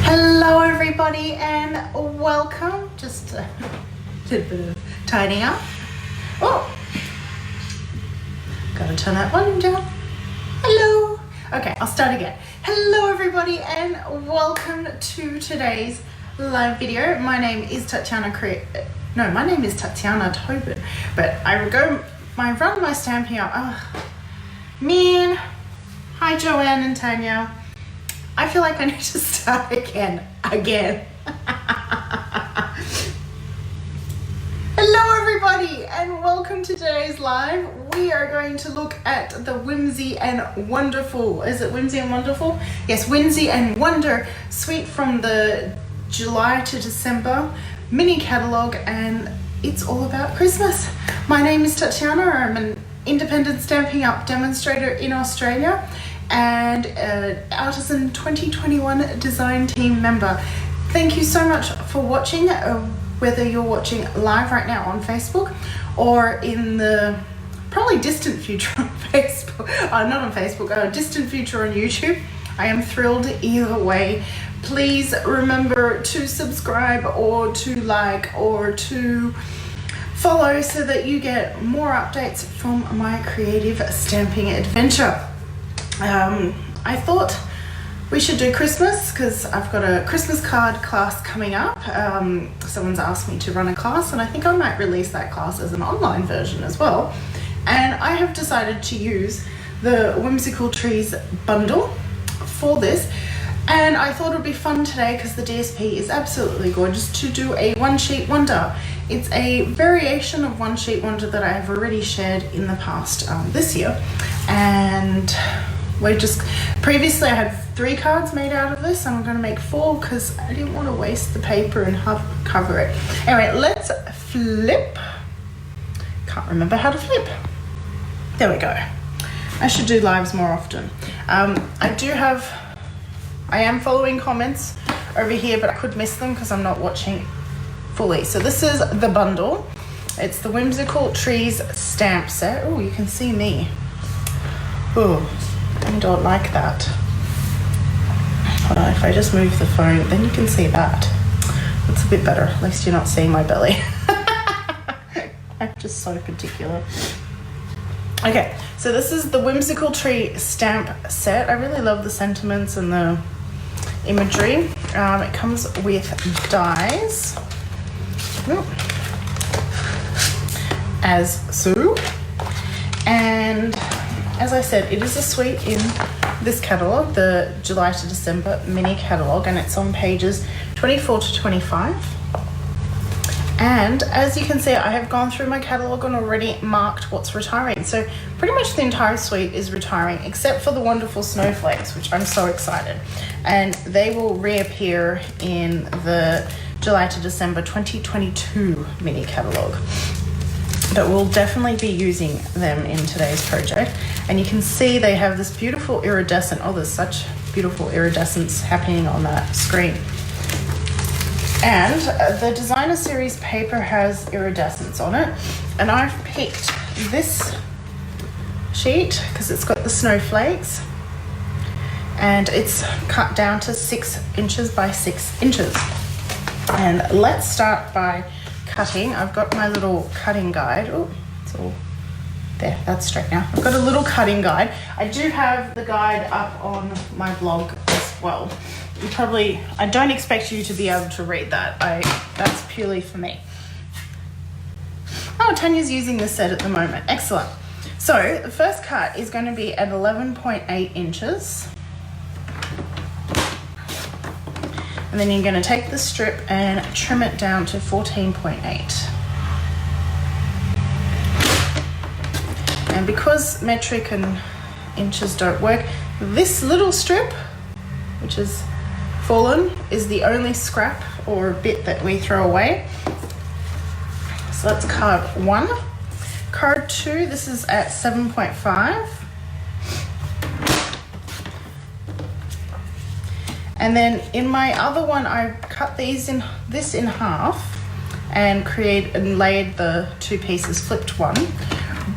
Hello everybody and welcome. Just a little bit of tidying up. Oh, gotta turn that volume down. Hello. Okay, I'll start again. Hello everybody and welcome to today's live video. My name is Tatiana Tobin, but I run my stamping up. Oh, man. Hi Joanne and Tanya. I feel like I need to start again. Hello everybody and welcome to today's live. We are going to look at the Whimsy and Wonderful. Is it Whimsy and Wonderful? Yes, Whimsy and Wonder suite from the July to December mini catalog, and it's all about Christmas. My name is Tatiana. I'm an independent Stampin' Up demonstrator in Australia and an Artisan 2021 design team member. Thank you so much for watching, whether you're watching live right now on Facebook or in the probably distant future on Facebook, not on Facebook, distant future on YouTube. I am thrilled either way. Please remember to subscribe or to like or to follow so that you get more updates from my creative stamping adventure. I thought we should do Christmas because I've got a Christmas card class coming up. Someone's asked me to run a class, and I think I might release that class as an online version as well. And I have decided to use the Whimsical Trees bundle for this. And I thought it would be fun today because the DSP is absolutely gorgeous to do a one sheet wonder. It's a variation of one sheet wonder that I have already shared in the past this year. And previously I had 3 cards made out of this, and I'm going to make 4 because I didn't want to waste the paper and cover it. Anyway, let's flip. Can't remember how to flip. There we go. I should do lives more often. I am following comments over here, but I could miss them because I'm not watching fully. So this is the bundle. It's the Whimsical Trees stamp set. Oh, you can see me. Oh, I don't like that. Hold on, if I just move the phone, then you can see that. That's a bit better. At least you're not seeing my belly. I'm just so particular. Okay, so this is the Whimsical Tree stamp set. I really love the sentiments and the imagery. It comes with dies, as so. And as I said, it is a suite in this catalog, the July to December mini catalog, and it's on pages 24 to 25. And as you can see, I have gone through my catalog and already marked what's retiring. So pretty much the entire suite is retiring, except for the wonderful snowflakes, which I'm so excited. And they will reappear in the July to December 2022 mini catalog. But we'll definitely be using them in today's project. And you can see they have this beautiful iridescent, there's such beautiful iridescence happening on that screen. And the designer series paper has iridescence on it, and I've picked this sheet because it's got the snowflakes, and it's cut down to 6 inches by 6 inches. And let's start by cutting. I've got my little cutting guide. Oh, it's all there, that's straight now. I've got a little cutting guide. I do have the guide up on my blog as well. I don't expect you to be able to read that. That's purely for me. Oh, Tanya's using this set at the moment. Excellent. So the first cut is going to be at 11.8 inches. And then you're going to take the strip and trim it down to 14.8. And because metric and inches don't work, this little strip, which is fallen, is the only scrap or bit that we throw away. So that's card 1. Card 2, this is at 7.5. And then in my other one, I cut this in half and laid the 2 pieces, flipped one,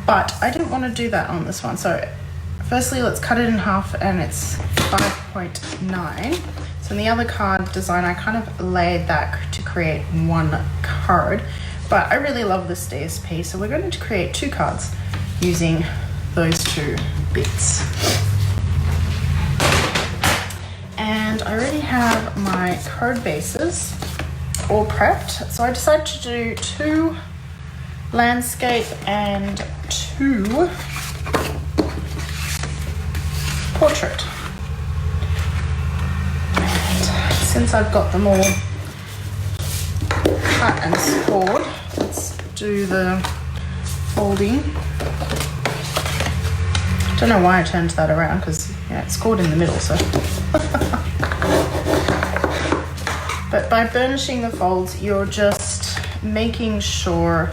but I didn't want to do that on this one. So firstly, let's cut it in half, and it's 5.9. So in the other card design, I kind of laid that to create one card, but I really love this DSP, so we're going to create 2 cards using those 2 bits. And I already have my card bases all prepped, so I decided to do 2 landscape and 2 portrait. And since I've got them all cut and scored, let's do the folding. Don't know why I turned that around, because it's scored in the middle, so. But by burnishing the folds, you're just making sure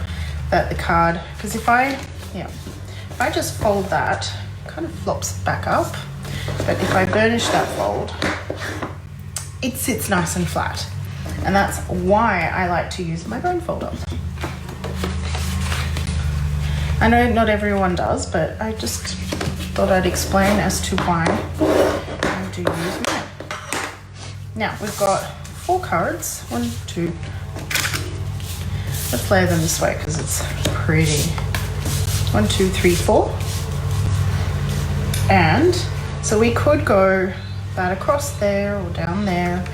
that the card, because if I just fold that, it kind of flops back up. But if I burnish that fold, it sits nice and flat. And that's why I like to use my bone folder. I know not everyone does, but I just thought I'd explain as to why I do use mine. Now we've got 4 cards. 1, 2. Let's lay them this way because it's pretty. 1, 2, 3, 4. And so we could go that across there or down there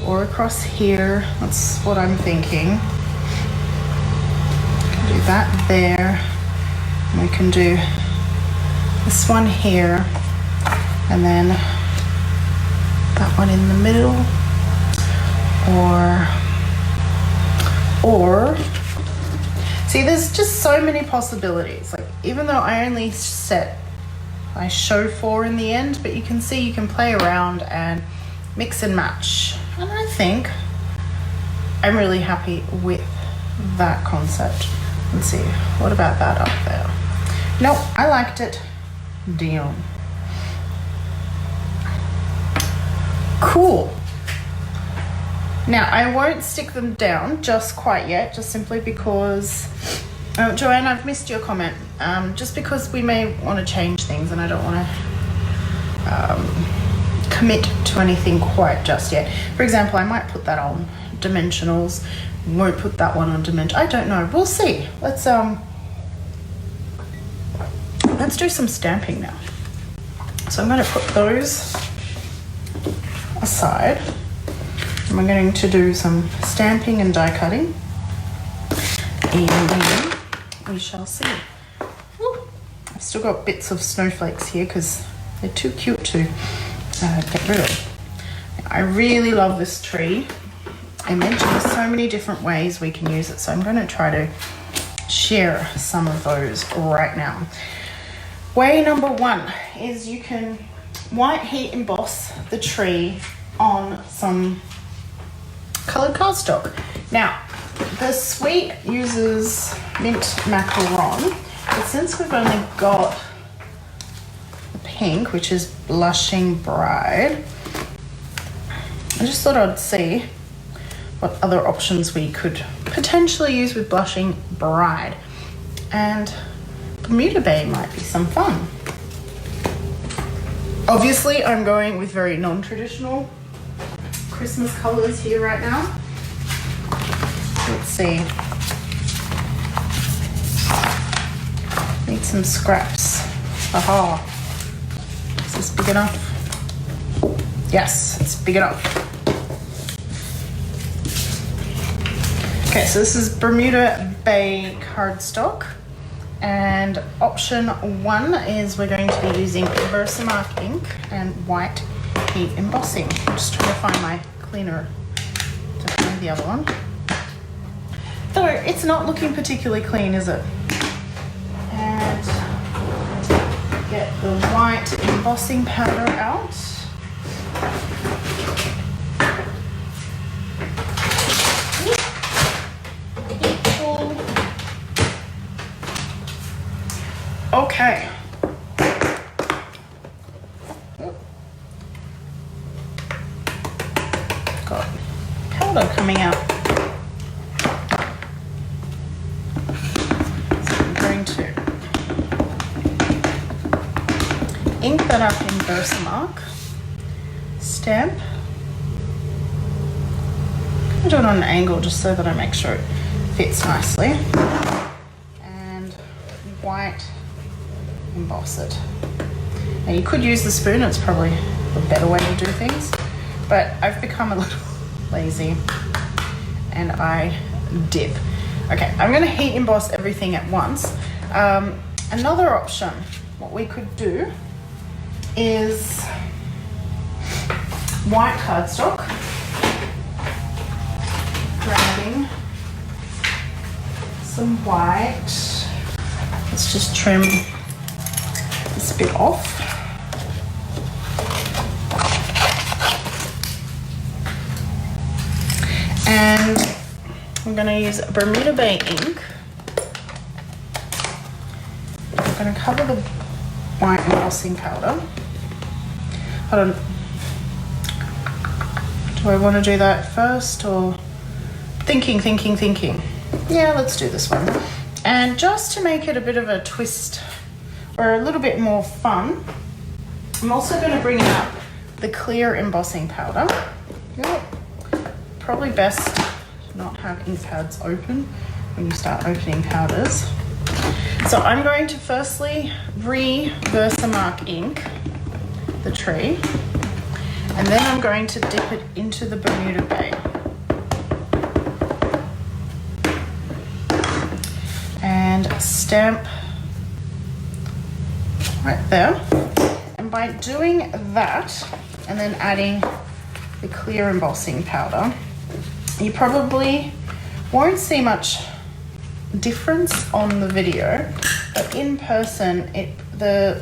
or across here. That's what I'm thinking. Do that there. We can do this one here, and then that one in the middle, or see, there's just so many possibilities. Like, even though I show 4 in the end, but you can see you can play around and mix and match, and I think I'm really happy with that concept. Let's see, what about that up there? Nope, I liked it. Deal. Cool. Now, I won't stick them down just quite yet, just simply because, Joanne, I've missed your comment. Just because we may want to change things, and I don't want to commit to anything quite just yet. For example, I might put that on dimensionals, won't put that one on dimension. I don't know. We'll see. Let's do some stamping now. So I'm going to put those aside. And we're going to do some stamping and die cutting. And then we shall see. Woo. I've still got bits of snowflakes here because they're too cute to get rid of. I really love this tree. I mentioned there's so many different ways we can use it, so I'm going to try to share some of those right now. Way number 1 is you can white heat emboss the tree on some colored cardstock. Now, the suite uses mint macaron, but since we've only got the pink, which is Blushing Bride, I just thought I'd see what other options we could potentially use with Blushing Bride. And Bermuda Bay might be some fun. Obviously, I'm going with very non-traditional Christmas colors here right now. Let's see. Need some scraps. Aha. Is this big enough? Yes, it's big enough. Okay, so this is Bermuda Bay cardstock. And option 1 is we're going to be using Versamark ink and white heat embossing. I'm just trying to find my cleaner to find the other one. Though it's not looking particularly clean, is it? And get the white embossing powder out. Okay. Got powder coming out. So I'm going to ink that up in Versamark, stamp. I'm gonna do it on an angle just so that I make sure it fits nicely. And white emboss it. Now you could use the spoon, it's probably a better way to do things, but I've become a little lazy and I dip. Okay, I'm gonna heat emboss everything at once. Another option, what we could do is white cardstock, grabbing some white. Let's just trim this bit off. And I'm going to use Bermuda Bay ink. I'm going to cover the white embossing powder. Hold on. Do I want to do that first or thinking? Yeah, let's do this one. And just to make it a bit of a twist or a little bit more fun, I'm also going to bring out the clear embossing powder. Yep. Probably best to not have ink pads open when you start opening powders. So I'm going to firstly Versamark ink the tree, and then I'm going to dip it into the Bermuda Bay. And stamp right there. And by doing that, and then adding the clear embossing powder, you probably won't see much difference on the video, but in person, the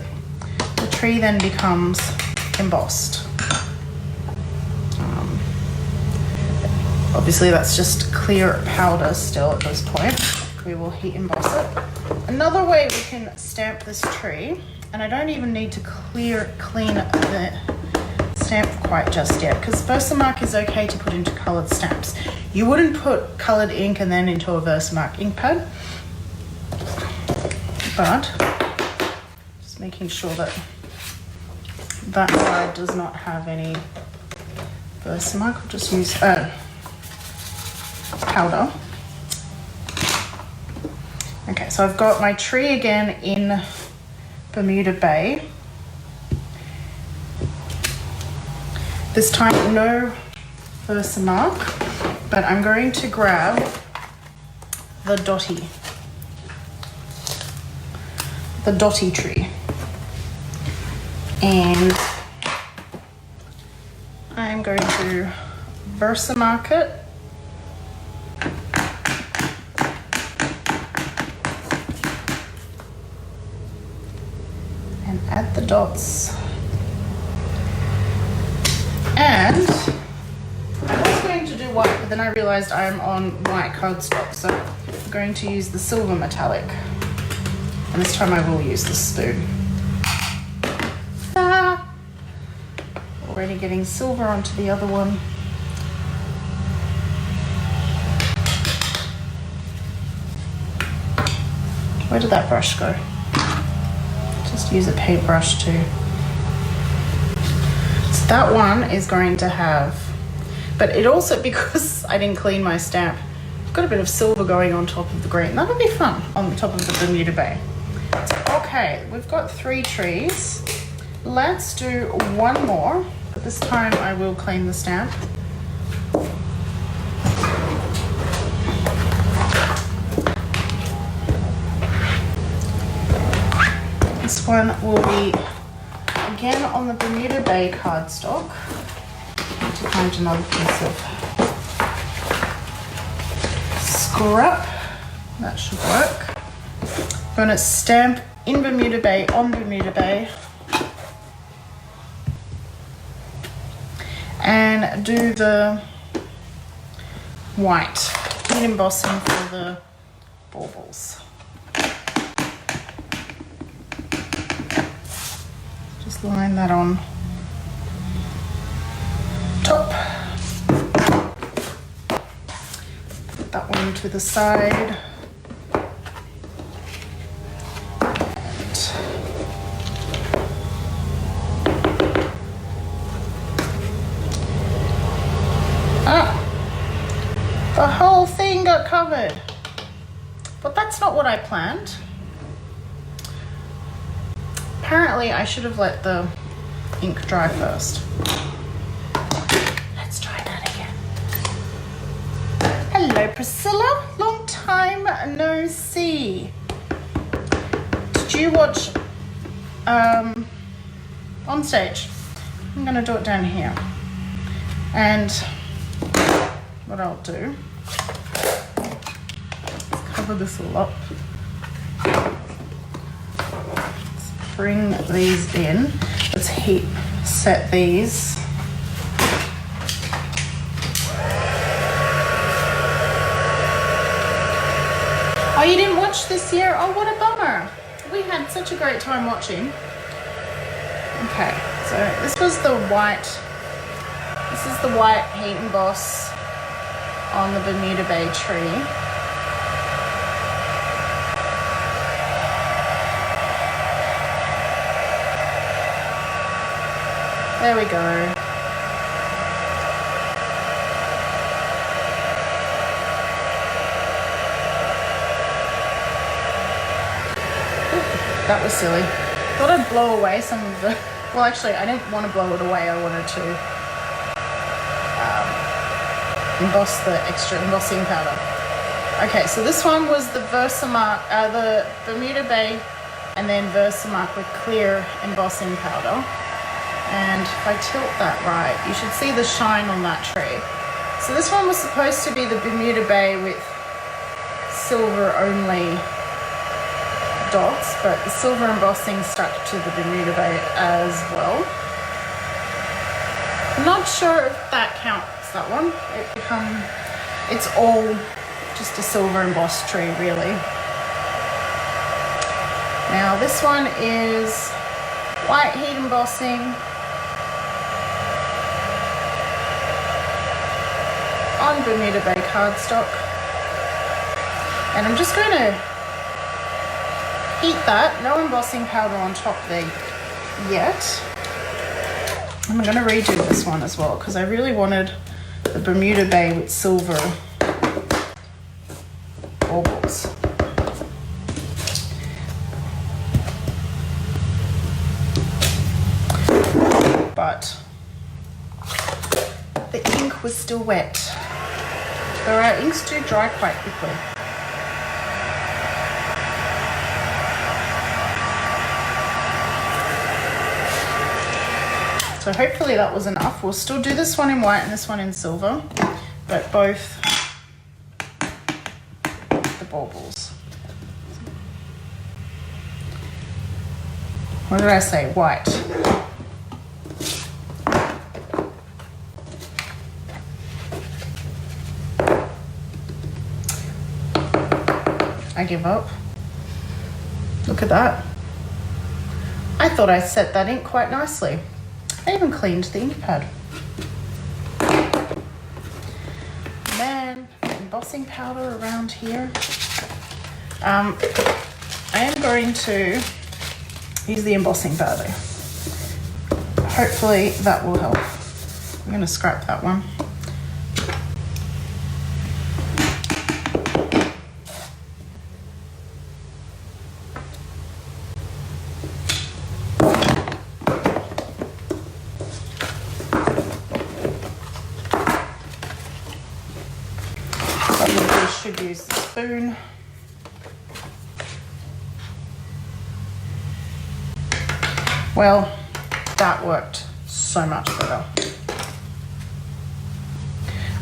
tree then becomes embossed. Obviously, that's just clear powder still at this point. We will heat emboss it. Another way we can stamp this tree, and I don't even need to clean the stamp quite just yet, because Versamark is okay to put into coloured stamps. You wouldn't put coloured ink and then into a Versamark ink pad, but just making sure that that side does not have any Versamark. I'll just use powder. Okay, so I've got my tree again in Bermuda Bay. This time, no Versamark, but I'm going to grab the dotty tree, and I'm going to Versamark it. And add the dots. And I was going to do white, but then I realized I'm on white cardstock, so I'm going to use the silver metallic. And this time I will use the spoon. Ah! Already getting silver onto the other one. Where did that brush go? Just use a paintbrush too. That one is going to have, but it also, because I didn't clean my stamp, I've got a bit of silver going on top of the green. That'll be fun on the top of the Bermuda Bay. So, okay, we've got 3 trees. Let's do one more, but this time I will clean the stamp. This one will be again on the Bermuda Bay cardstock. I need to find another piece of scrap. That should work. I'm going to stamp in Bermuda Bay on Bermuda Bay and do the white heat embossing for the baubles. Just line that on top. Put that one to the side. And Ah, the whole thing got covered. But that's not what I planned. Apparently, I should have let the ink dry first. Let's try that again. Hello, Priscilla. Long time no see. Did you watch on stage? I'm gonna do it down here. And what I'll do, cover this all up. Let's bring these in. Let's heat set these. Oh, you didn't watch this year? Oh, what a bummer. We had such a great time watching. Okay, so this was the white. This is the white heat emboss on the Bermuda Bay tree. There we go. That was silly. Thought I'd blow away some of the, well actually I didn't want to blow it away, I wanted to emboss the extra embossing powder. Okay, so this one was the Versamark, the Bermuda Bay and then Versamark with clear embossing powder. And if I tilt that right, you should see the shine on that tree. So this one was supposed to be the Bermuda Bay with silver only dots, but the silver embossing stuck to the Bermuda Bay as well. I'm not sure if that counts, that one. It's all just a silver embossed tree, really. Now this one is white heat embossing on Bermuda Bay cardstock. And I'm just going to heat that, no embossing powder on top there yet. I'm going to redo this one as well because I really wanted the Bermuda Bay with silver baubles. But the ink was still wet. So our inks do dry quite quickly. So hopefully that was enough. We'll still do this one in white and this one in silver, but both the baubles. What did I say? White. I give up. Look at that. I thought I set that ink quite nicely. I even cleaned the ink pad. Man, embossing powder around here. I am going to use the embossing powder. Hopefully that will help. I'm going to scrap that one. Should use the spoon. Well, that worked so much better.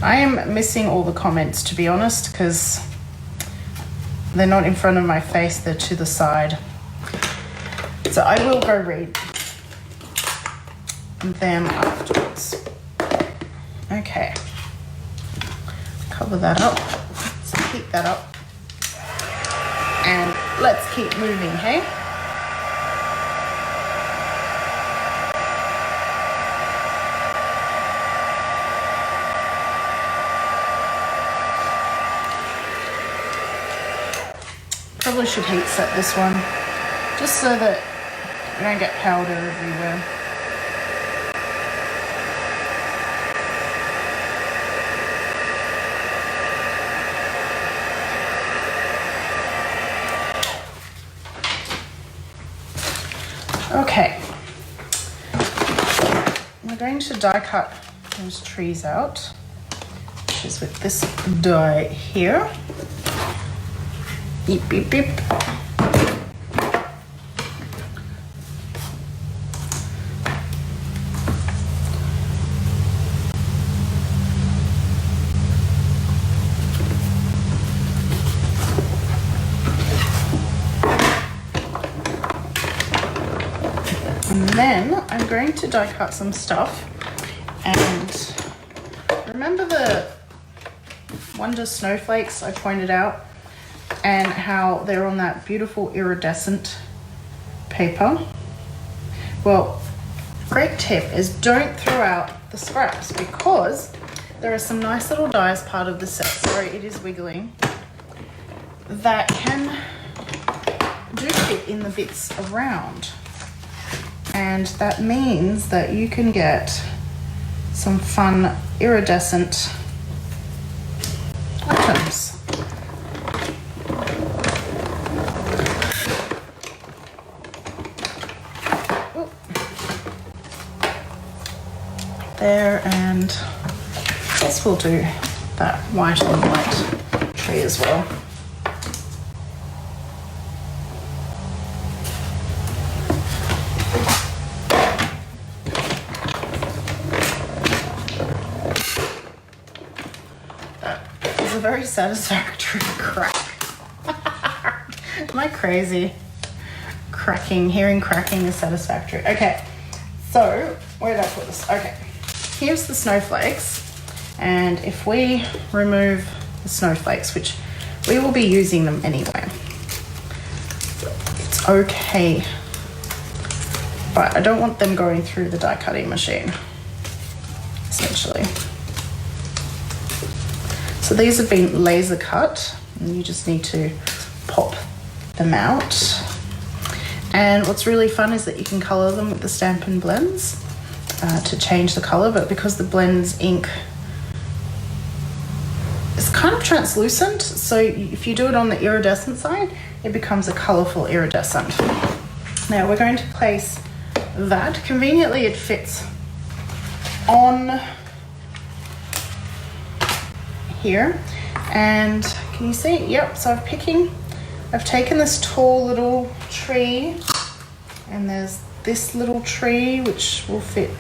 I am missing all the comments, to be honest, because they're not in front of my face, they're to the side. So I will go read them afterwards. Okay. Cover that up. Heat that up and let's keep moving, hey? Probably should heat set this one just so that we don't get powder everywhere. Okay. We're going to die cut those trees out, which is with this die here. Beep, beep, beep. And then I'm going to die cut some stuff. And remember the Wonder snowflakes I pointed out and how they're on that beautiful iridescent paper? Well, great tip is don't throw out the scraps, because there are some nice little dies part of the set. Sorry, it is wiggling. That can do fit in the bits around. And that means that you can get some fun iridescent items. Oop. There, and I guess we'll do that white on white tree as well. A very satisfactory crack. Am I crazy? Cracking, hearing cracking is satisfactory. Okay, so where did I put this? Okay, here's the snowflakes, and if we remove the snowflakes, which we will be using them anyway, it's okay, but I don't want them going through the die cutting machine, essentially. So these have been laser cut, and you just need to pop them out. And what's really fun is that you can color them with the Stampin' Blends to change the color, but because the blends ink is kind of translucent, so if you do it on the iridescent side, it becomes a colorful iridescent. Now we're going to place that. Conveniently, it fits on here, and can you see? Yep, so I've taken this tall little tree, and there's this little tree which will fit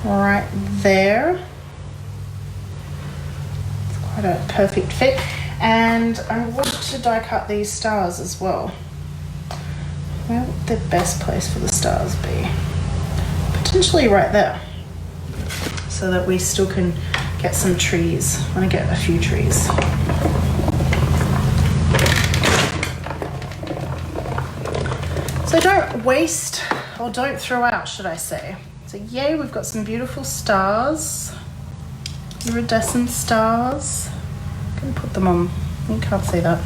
right there. It's quite a perfect fit, and I want to die cut these stars as well. Where would the best place for the stars be? Potentially right there, so that we still can get some trees. I want to get a few trees. So don't waste, or don't throw out, should I say. So yay, we've got some beautiful stars, iridescent stars. I'm going to put them on, you can't see that.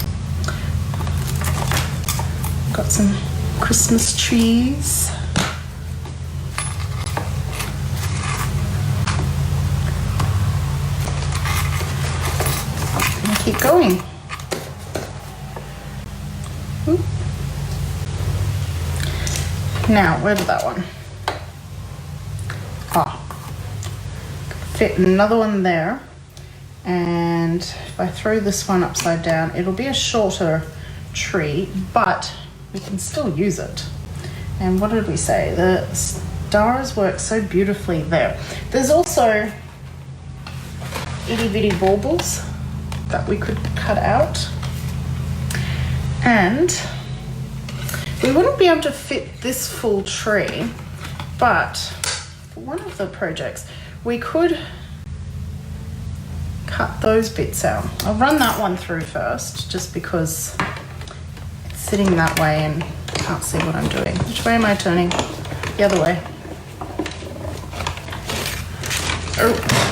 Got some Christmas trees. Keep going. Oop. Now, where did that one? Fit another one there. And if I throw this one upside down, it'll be a shorter tree, but we can still use it. And what did we say? The stars work so beautifully there. There's also itty bitty baubles that we could cut out, and we wouldn't be able to fit this full tree, but for one of the projects we could cut those bits out. I'll run that one through first, just because it's sitting that way and I can't see what I'm doing. Which way am I turning? The other way. Oh.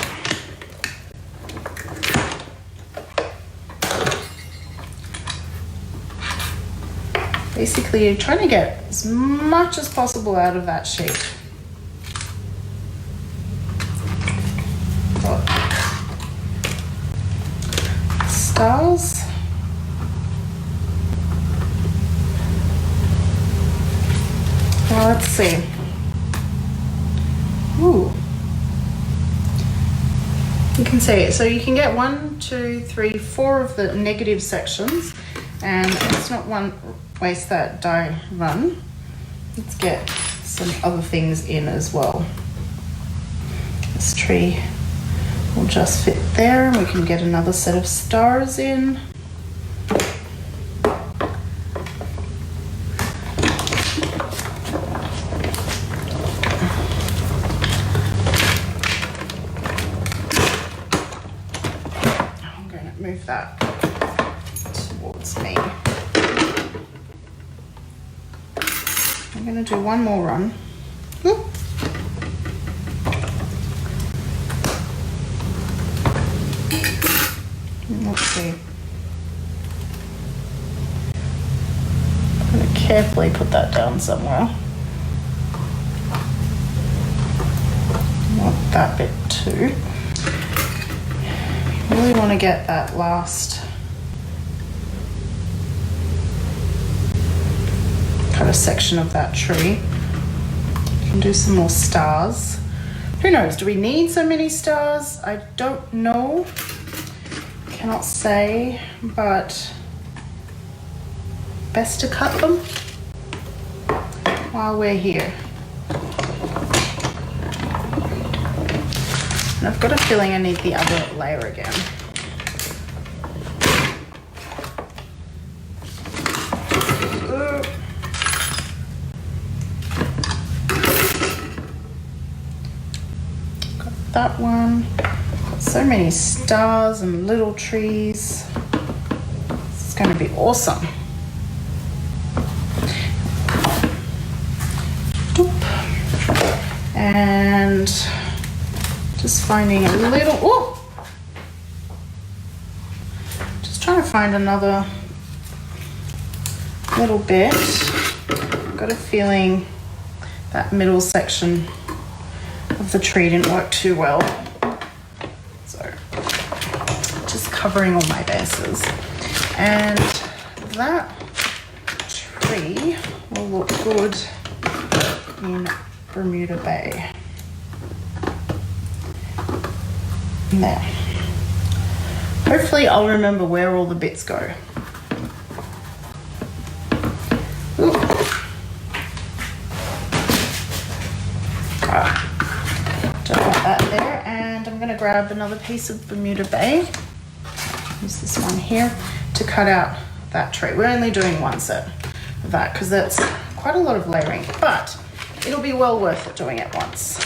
Basically, you're trying to get as much as possible out of that sheet. Stars. let's see. Ooh. You can see it. So you can get 1, 2, 3, 4 of the negative sections, and let's not waste that dye run. Let's get some other things in as well. This tree will just fit there, and we can get another set of stars in. Move that towards me. I'm going to do one more run. Ooh. Let's see. I'm going to carefully put that down somewhere. I want that bit too. Really want to get that last kind of section of that tree. You can do some more stars. Who knows? Do we need so many stars? I don't know. Cannot say, but best to cut them while we're here. And I've got a feeling I need the other layer again. Got that one. Got so many stars and little trees. This is going to be awesome. And just finding a little, oh, just trying to find another little bit. Got a feeling that middle section of the tree didn't work too well. So just covering all my bases. And that tree will look good in Bermuda Bay. There. Hopefully I'll remember where all the bits go. Ooh. Don't want that there, and I'm going to grab another piece of Bermuda Bay. Use this one here to cut out that tree. We're only doing one set of that because that's quite a lot of layering, but it'll be well worth it doing it once.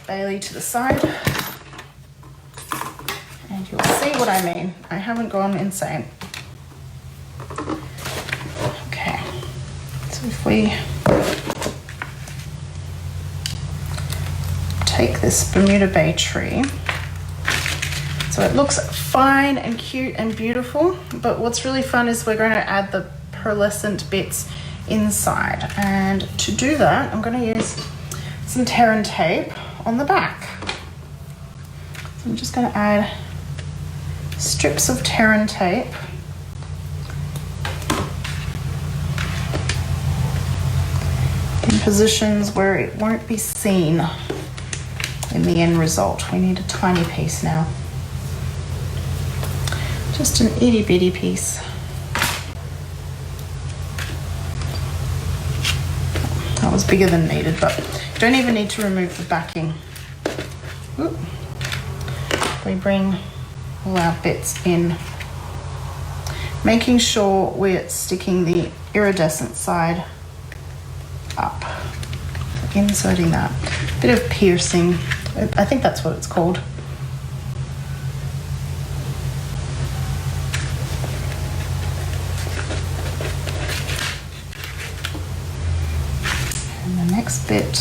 Bailey to the side, and you'll see what I mean. I haven't gone insane. Okay, so if we take this Bermuda Bay tree, so it looks fine and cute and beautiful, but what's really fun is we're going to add the pearlescent bits inside, and to do that I'm going to use some tear and tape on the back. So I'm just going to add strips of tear and tape in positions where it won't be seen in the end result. We need a tiny piece now. Just an itty bitty piece. That was bigger than needed, but you don't even need to remove the backing. Ooh. We bring all our bits in, making sure we're sticking the iridescent side up. Inserting that. Bit of piercing. I think that's what it's called. Next bit,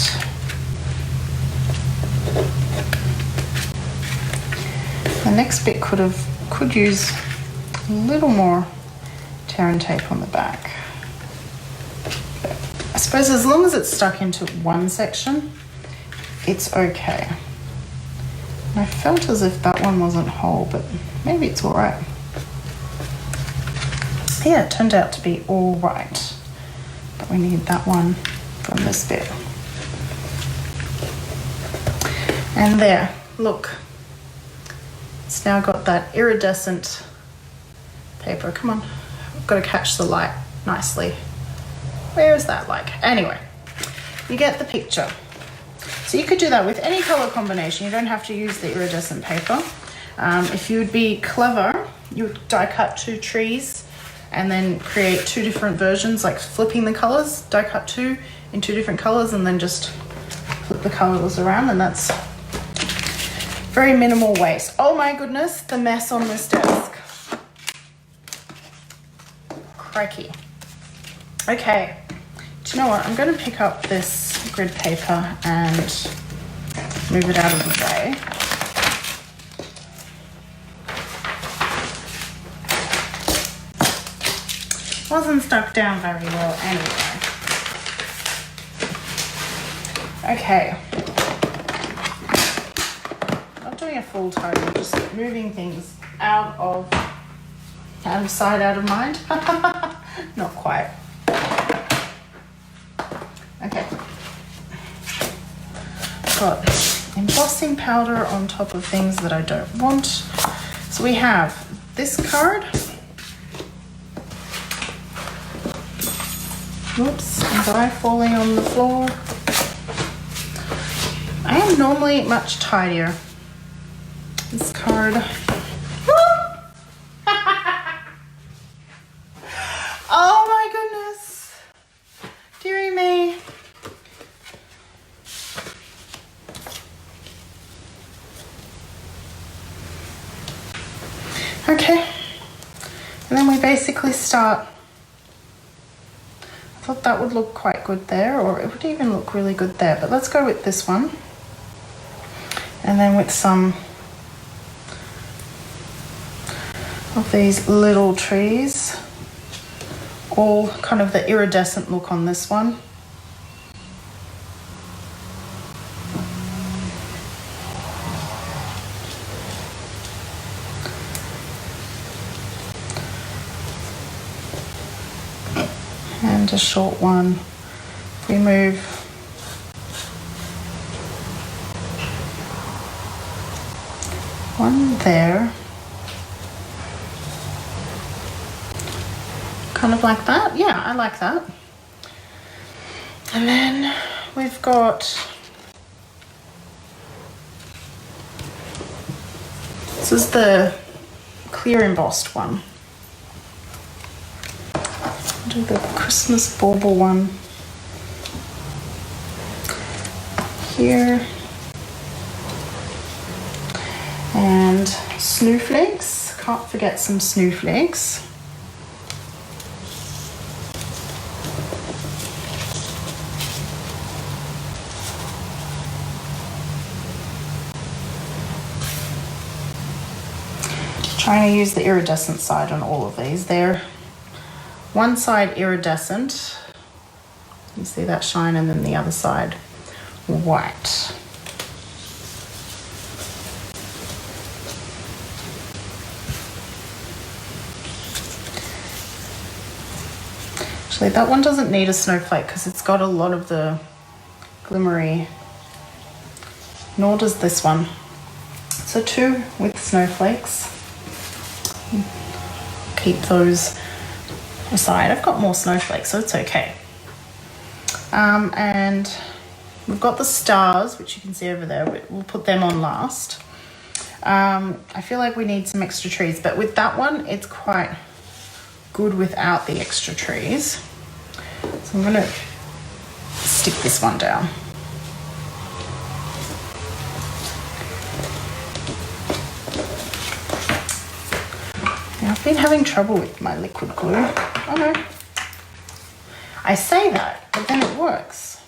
the next bit could use a little more tear and tape on the back. But I suppose as long as it's stuck into one section, it's okay. And I felt as if that one wasn't whole, but maybe it's all right. So yeah, it turned out to be all right. But we need that one from this bit. And there, look. It's now got that iridescent paper. Come on, I've got to catch the light nicely. Where is that like? Anyway, you get the picture. So you could do that with any color combination. You don't have to use the iridescent paper. If you'd be clever, you would die cut 2 trees and then create 2 different versions, like flipping the colors, die cut 2 in 2 different colors and then just flip the colors around, and that's very minimal waste. Oh my goodness, the mess on this desk. Crikey. Okay, do you know what? I'm going to pick up this grid paper and move it out of the way. Wasn't stuck down very well anyway. Okay. Not doing a full total, just moving things out of sight, out of mind. Not quite. Okay. Got embossing powder on top of things that I don't want. So we have this card. Whoops, and die falling on the floor. I am normally much tidier. This card. Oh my goodness. Dearie me. Okay. And then we basically start. I thought that would look quite good there, or it would even look really good there, but let's go with this one. And then with some of these little trees, all kind of the iridescent look on this one. And a short one. We move one there, kind of like that. Yeah, I like that. And then we've got this is the clear embossed one. Do the Christmas bauble one here, and snowflakes. Can't forget some snowflakes. Trying to use the iridescent side on all of these. They're one side iridescent, you see that shine, and then the other side white. Actually, that one doesn't need a snowflake because it's got a lot of the glimmery, nor does this one. So 2 with snowflakes. Keep those aside. I've got more snowflakes, so it's okay. And we've got the stars, which you can see over there. We'll put them on last. I feel like we need some extra trees, but with that one, it's quite good without the extra trees. So I'm going to stick this one down. Now, I've been having trouble with my liquid glue. Oh no. I say that, but then it works.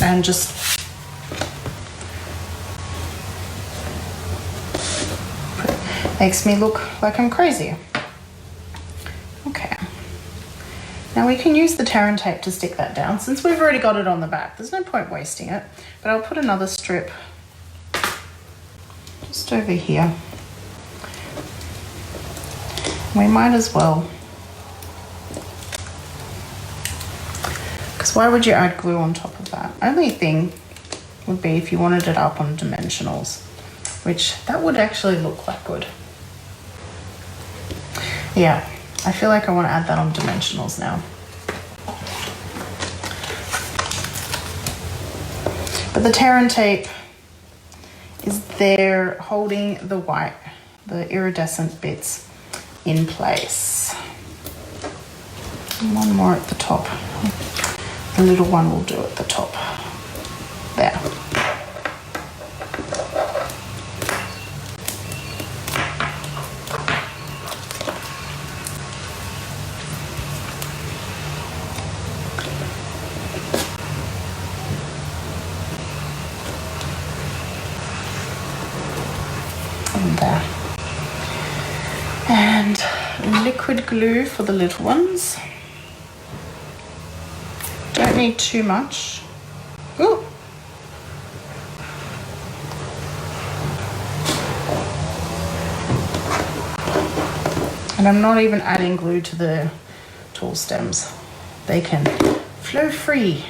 And just makes me look like I'm crazy. Okay. Now we can use the Terran tape to stick that down. Since we've already got it on the back, there's no point wasting it, but I'll put another strip just over here. We might as well, because why would you add glue on top of that? Only thing would be if you wanted it up on dimensionals, which that would actually look quite good. Yeah, I feel like I want to add that on dimensionals now. But the tear and tape is there holding the white, the iridescent bits in place. And one more at the top. The little one will do at the top. There. There. And liquid glue for the little ones. Don't need too much. Ooh. And I'm not even adding glue to the tall stems. They can flow free.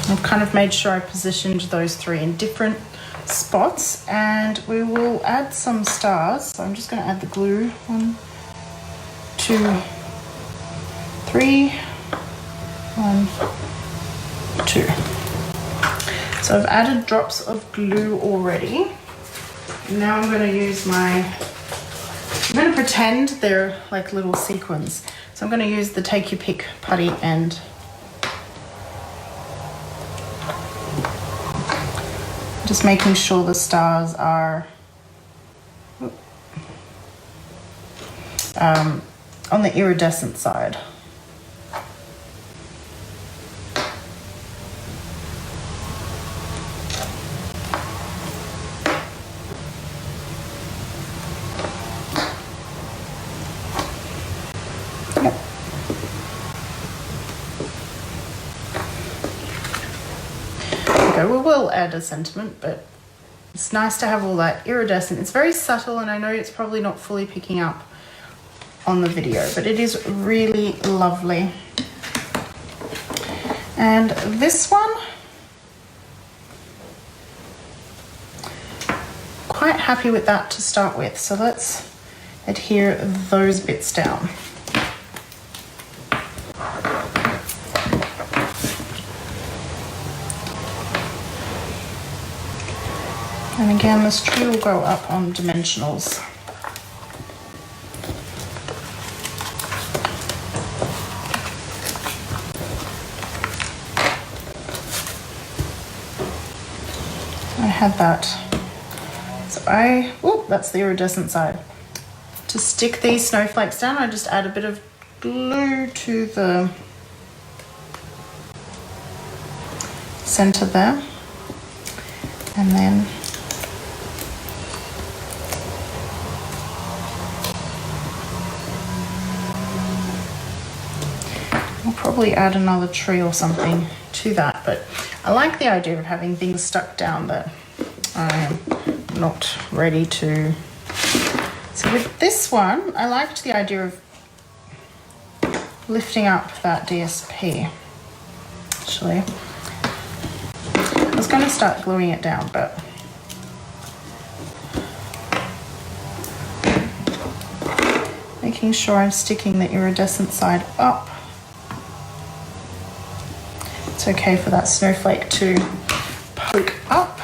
I've kind of made sure I positioned those three in different spots, and we will add some stars. So I'm just going to add the glue. 1, 2, 3, 1, 2. So I've added drops of glue already. Now I'm going to use I'm going to pretend they're like little sequins. So I'm going to use the Take Your Pick putty and just making sure the stars are on the iridescent side. Yep. Okay, we will add a sentiment, but it's nice to have all that iridescent. It's very subtle, and I know it's probably not fully picking up on the video, but it is really lovely. And this one, quite happy with that to start with. So let's adhere those bits down. And again, this tree will go up on dimensionals. I had that. So that's the iridescent side. To stick these snowflakes down, I just add a bit of glue to the center there. And then I'll probably add another tree or something to that, but I like the idea of having things stuck down that I'm not ready to. So with this one, I liked the idea of lifting up that DSP. Actually, I was going to start gluing it down, but making sure I'm sticking the iridescent side up. It's okay for that snowflake to poke up.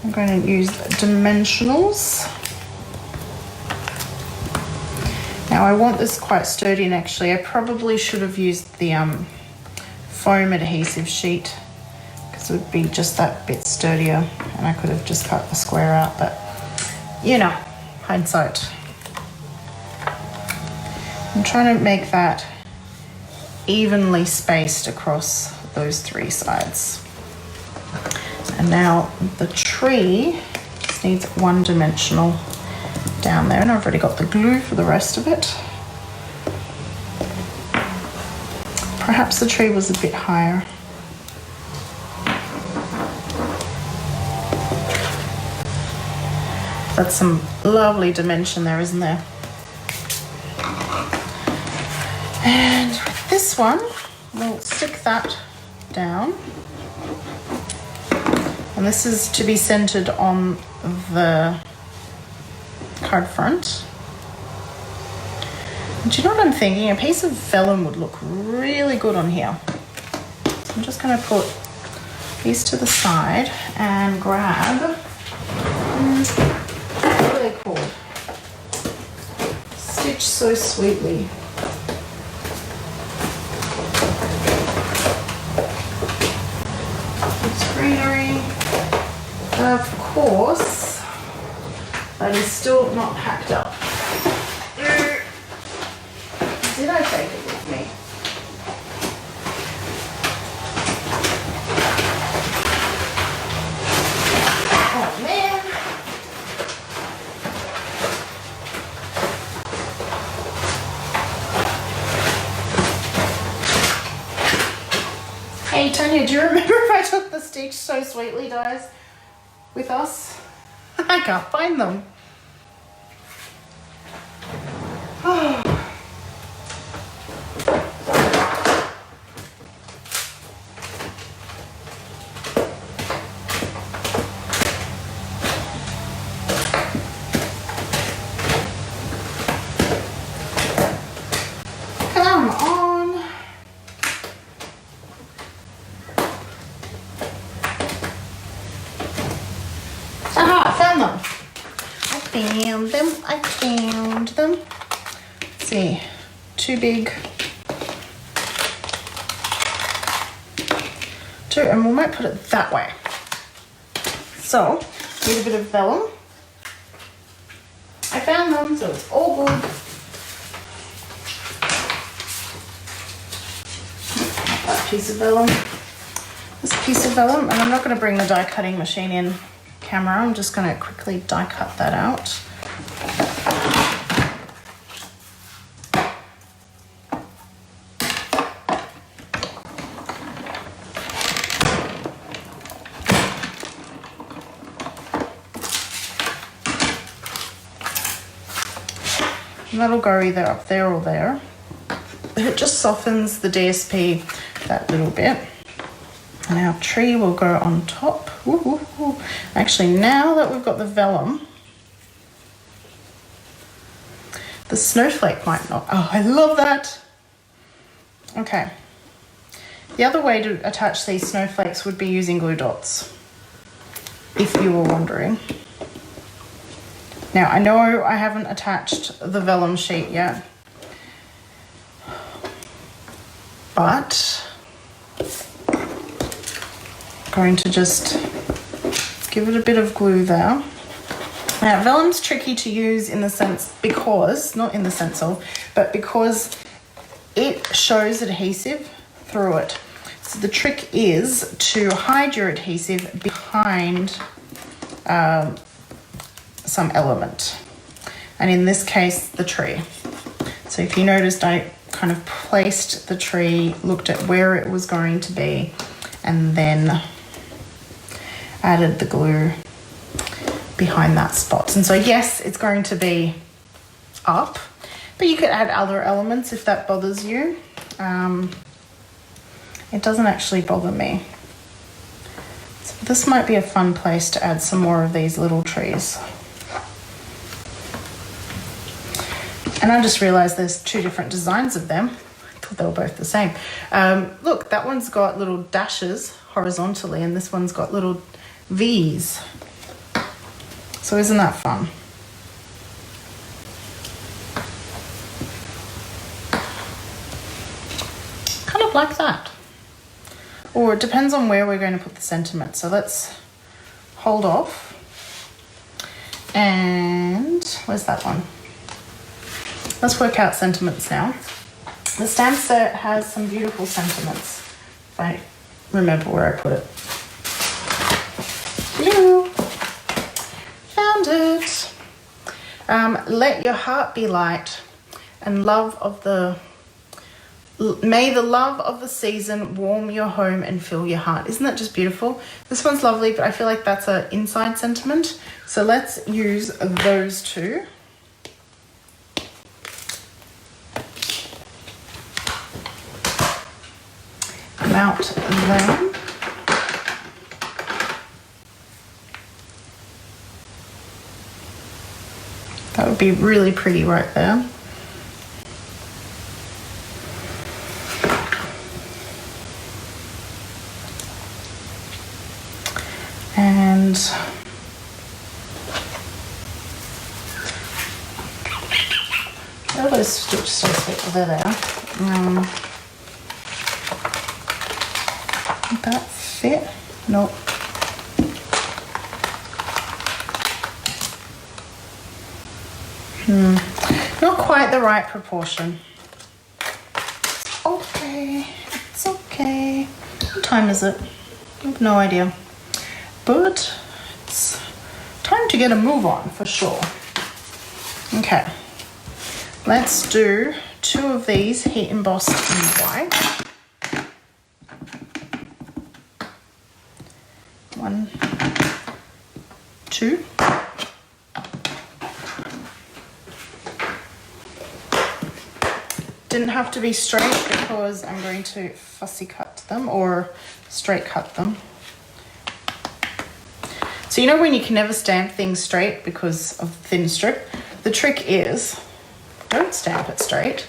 I'm going to use dimensionals. Now I want this quite sturdy, and actually I probably should have used the foam adhesive sheet, because it would be just that bit sturdier, and I could have just cut the square out, but you know, hindsight. I'm trying to make that evenly spaced across those three sides. And now the tree just needs one-dimensional down there, and I've already got the glue for the rest of it. Perhaps the tree was a bit higher. That's some lovely dimension there, isn't there? And with this one, we'll stick that down. And this is to be centered on the card front. And do you know what I'm thinking? A piece of vellum would look really good on here. So I'm just going to put these to the side and grab, what are they called? Stitch So Sweetly. It's greenery. Of course, that is still not hacked up. Did I take it with me? Oh man. Hey Tanya, do you remember if I took the Stitch So Sweetly dies with us? I can't find them. Oh. Come on. Aha, found them. I found them. Let's see, too big. And we might put it that way. So, need a bit of vellum. I found them, so it's all good. That piece of vellum. This piece of vellum, and I'm not going to bring the die cutting machine in camera. I'm just going to quickly die cut that out. And that'll go either up there or there. It just softens the DSP that little bit. And our tree will go on top. Ooh, ooh, ooh. Actually, now that we've got the vellum, the snowflake might not. Oh, I love that. Okay. The other way to attach these snowflakes would be using glue dots, if you were wondering. Now, I know I haven't attached the vellum sheet yet, but I'm going to just give it a bit of glue there. Now, vellum's tricky to use in the sense because, not in the sense of, but because it shows adhesive through it. So the trick is to hide your adhesive behind some element, and in this case the tree. So if you noticed, I kind of placed the tree, looked at where it was going to be, and then added the glue behind that spot. And so yes, it's going to be up, but you could add other elements if that bothers you. It doesn't actually bother me. So this might be a fun place to add some more of these little trees. And I just realized there's two different designs of them. I thought they were both the same. Look, that one's got little dashes horizontally, and this one's got little V's. So isn't that fun? Kind of like that. Or it depends on where we're going to put the sentiment. So let's hold off. And where's that one? Let's work out sentiments now. The stamp set has some beautiful sentiments, if I remember where I put it. Let your heart be light, and may the love of the season warm your home and fill your heart. Isn't that just beautiful? This one's lovely, but I feel like that's an inside sentiment. So let's use those two. Mount them. That would be really pretty right there. And all those stitches so thick over there. Would that fit? Nope. Not quite the right proportion. Okay, it's okay. What time is it? I have no idea. But it's time to get a move on for sure. Okay, let's do 2 of these heat embossed in white. 1, 2. Didn't have to be straight because I'm going to fussy cut them or straight cut them. So you know when you can never stamp things straight because of the thin strip? The trick is, don't stamp it straight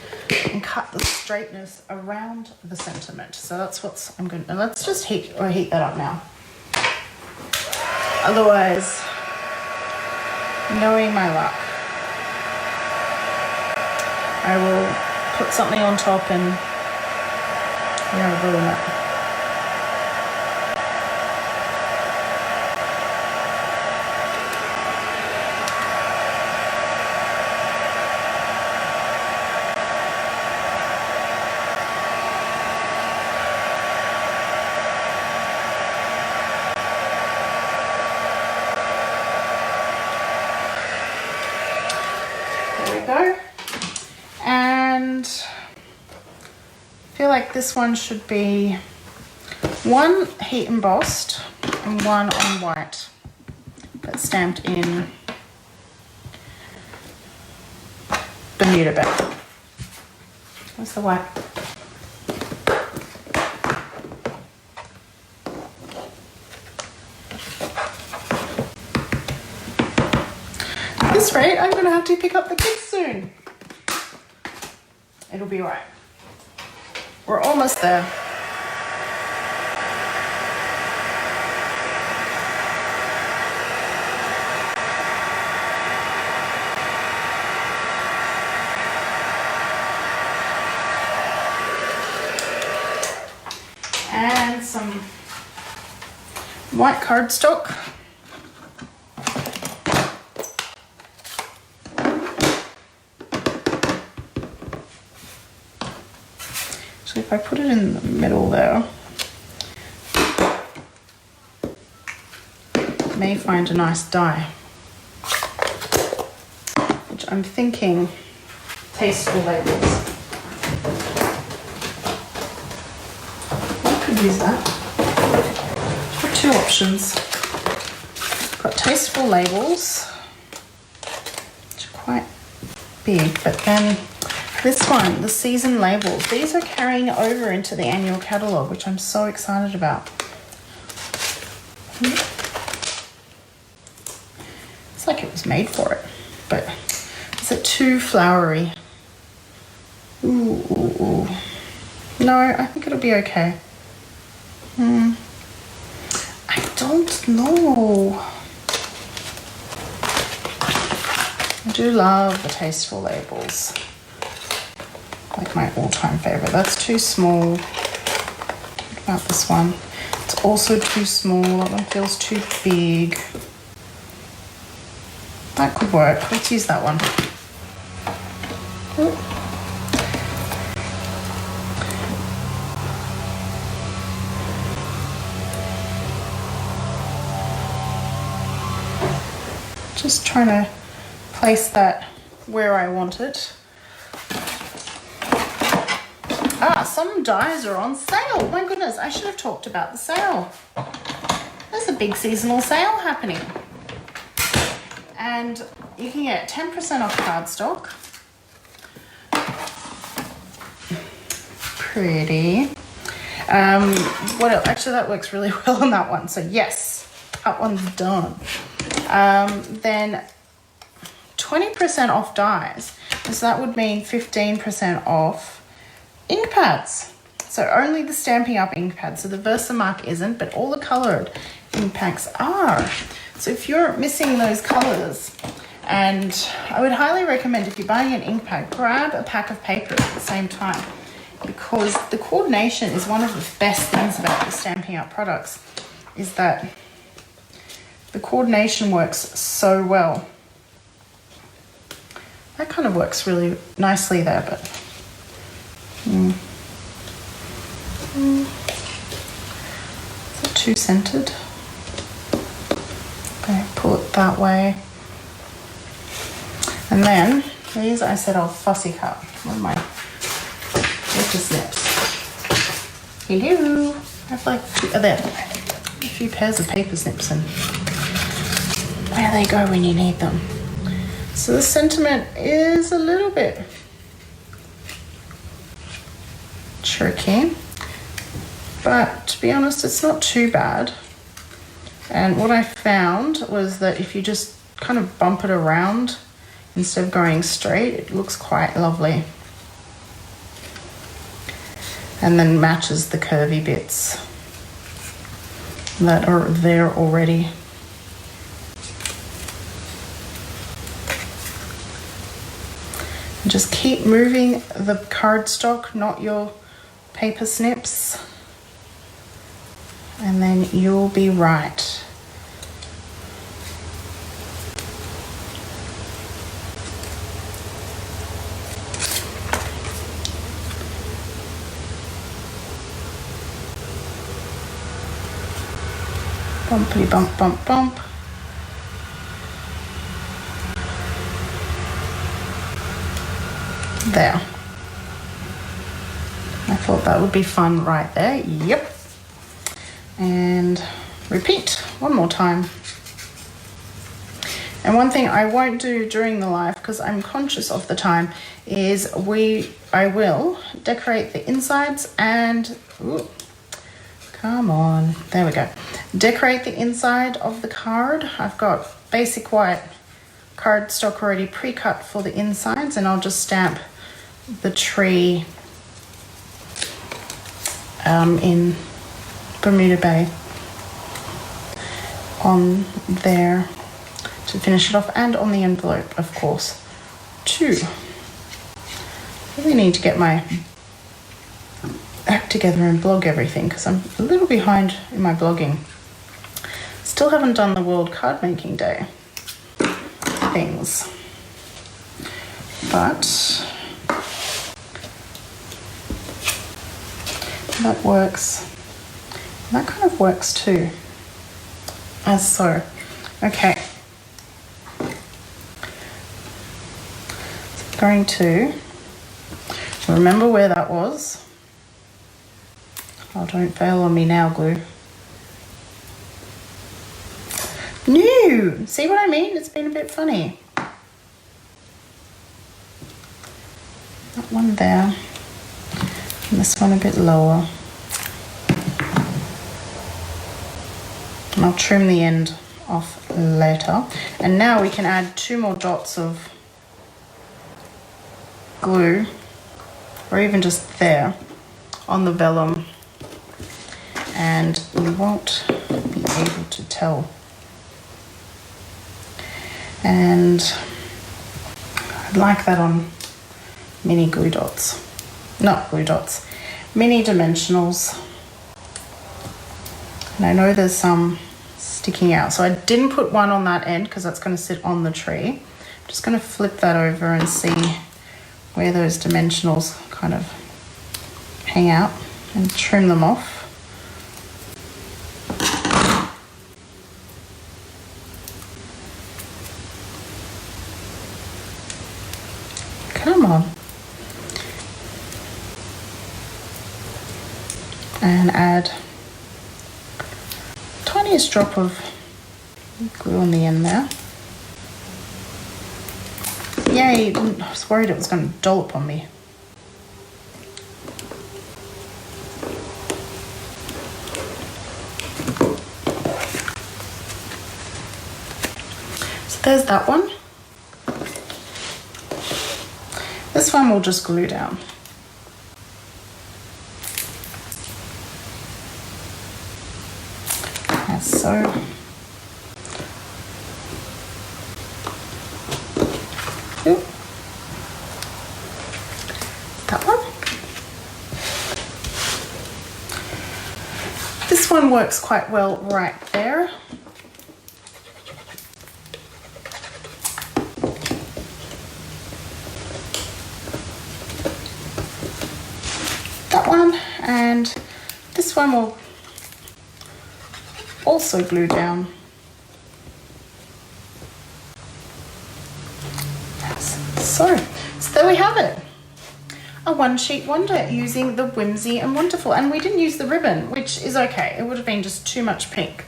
and cut the straightness around the sentiment. So that's what I'm going to, let's just heat that up now. Otherwise, knowing my luck, I will put something on top and ruin it. Go. And I feel like this one should be 1 heat embossed and 1 on white, but stamped in Bermuda bag. Where's the white? At this rate, I'm going to have to pick up the kids soon. It'll be right. We're almost there. And some white cardstock. If I put it in the middle there, I may find a nice die, which I'm thinking tasteful labels. I could use that. Got 2 options. Got tasteful labels, which are quite big, but then this one, the season labels, these are carrying over into the annual catalogue, which I'm so excited about. It's like it was made for it, but is it too flowery? Ooh. No, I think it'll be okay. I don't know. I do love the tasteful labels. Like my all-time favorite. That's too small. What about this one? It's also too small. That one feels too big. That could work. Let's use that one. Ooh. Just trying to place that where I want it. Some dies are on sale. My goodness, I should have talked about the sale. There's a big seasonal sale happening. And you can get 10% off cardstock. Pretty. What else? Actually, that works really well on that one. So yes, that one's done. Then 20% off dies. So that would mean 15% off ink pads. So only the Stamping Up ink pads. So the Versamark isn't, but all the coloured ink packs are. So if you're missing those colours, and I would highly recommend if you're buying an ink pad, grab a pack of papers at the same time, because the coordination is one of the best things about the Stamping Up products, is that the coordination works so well. That kind of works really nicely there, but is it too centered? Okay, pull it that way. And then these I said I'll fussy cut with my paper snips. Hello. I have like a few pairs of paper snips, and where they go when you need them. So the sentiment is a little bit tricky, but to be honest, it's not too bad. And what I found was that if you just kind of bump it around instead of going straight, it looks quite lovely. And then matches the curvy bits that are there already. Just keep moving the cardstock, not your paper snips, and then you'll be right. Bumpity bump, bump, bump. There. I thought that would be fun right there. Yep. And repeat one more time. And one thing I won't do during the live, because I'm conscious of the time, is I will decorate the insides and come on, there we go. Decorate the inside of the card. I've got basic white cardstock already pre-cut for the insides, and I'll just stamp the tree in Bermuda Bay on there to finish it off, and on the envelope, of course, too. I really need to get my act together and blog everything, because I'm a little behind in my blogging. Still haven't done the World Card Making Day things, but that works. That kind of works too, as so. Okay, so I'm going to remember where that was. Oh, don't fail on me now, glue. No! See what I mean? It's been a bit funny. That one there. And this one a bit lower. And I'll trim the end off later. And now we can add 2 more dots of glue, or even just there on the vellum, and you won't be able to tell. And I'd like that on mini glue dots, not glue dots, mini dimensionals. And I know there's some sticking out, so I didn't put one on that end because that's going to sit on the tree. I'm just going to flip that over and see where those dimensionals kind of hang out and trim them off. Come on. And add tiniest drop of glue on the end there. Yay, I was worried it was going to dollop on me. So there's that one. This one we'll just glue down. As so. Ooh. That one. This one works quite well right there. That one, and this one will also glue down. So there we have it. A one-sheet wonder using the Whimsy and Wonderful. And we didn't use the ribbon, which is okay. It would have been just too much pink.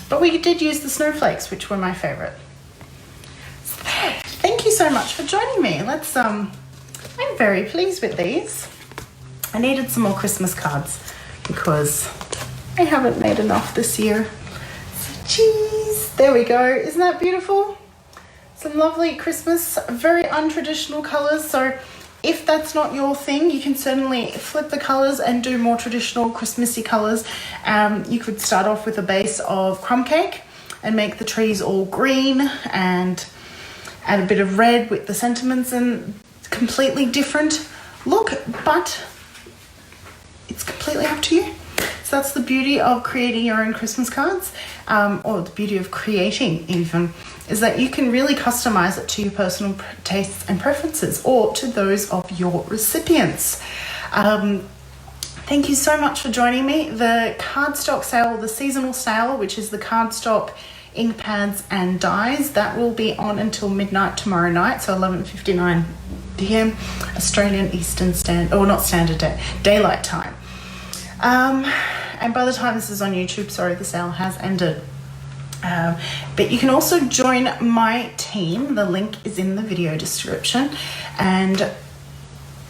But we did use the snowflakes, which were my favorite. So there. Thank you so much for joining me. I'm very pleased with these. I needed some more Christmas cards because I haven't made enough this year. So, geez, there we go. Isn't that beautiful? Some lovely Christmas, very untraditional colors. So if that's not your thing, you can certainly flip the colors and do more traditional Christmassy colors. You could start off with a base of crumb cake and make the trees all green and add a bit of red with the sentiments and completely different look, but it's completely up to you. So that's the beauty of creating your own Christmas cards, or the beauty of creating even, is that you can really customize it to your personal tastes and preferences or to those of your recipients. Thank you so much for joining me. The cardstock sale, the seasonal sale, which is the cardstock, ink pads and dies, that will be on until midnight tomorrow night, so 11:59 p.m. Australian Eastern Daylight Time. And by the time this is on YouTube, sorry, the sale has ended. But you can also join my team. The link is in the video description. And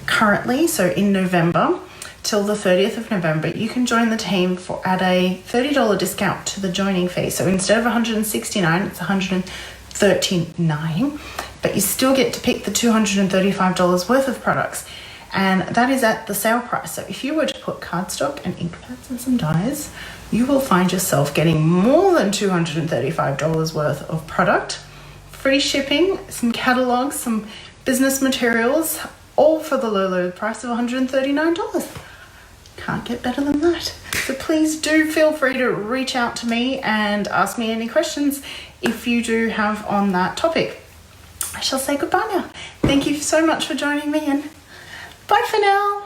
currently, so in November, till the 30th of November, you can join the team at a $30 discount to the joining fee. So instead of $169, it's $139, but you still get to pick the $235 worth of products. And that is at the sale price. So if you were to put cardstock and ink pads and some dies, you will find yourself getting more than $235 worth of product, free shipping, some catalogs, some business materials, all for the low price of $139. Can't get better than that. So please do feel free to reach out to me and ask me any questions if you do have on that topic. I shall say goodbye now. Thank you so much for joining me, and bye for now.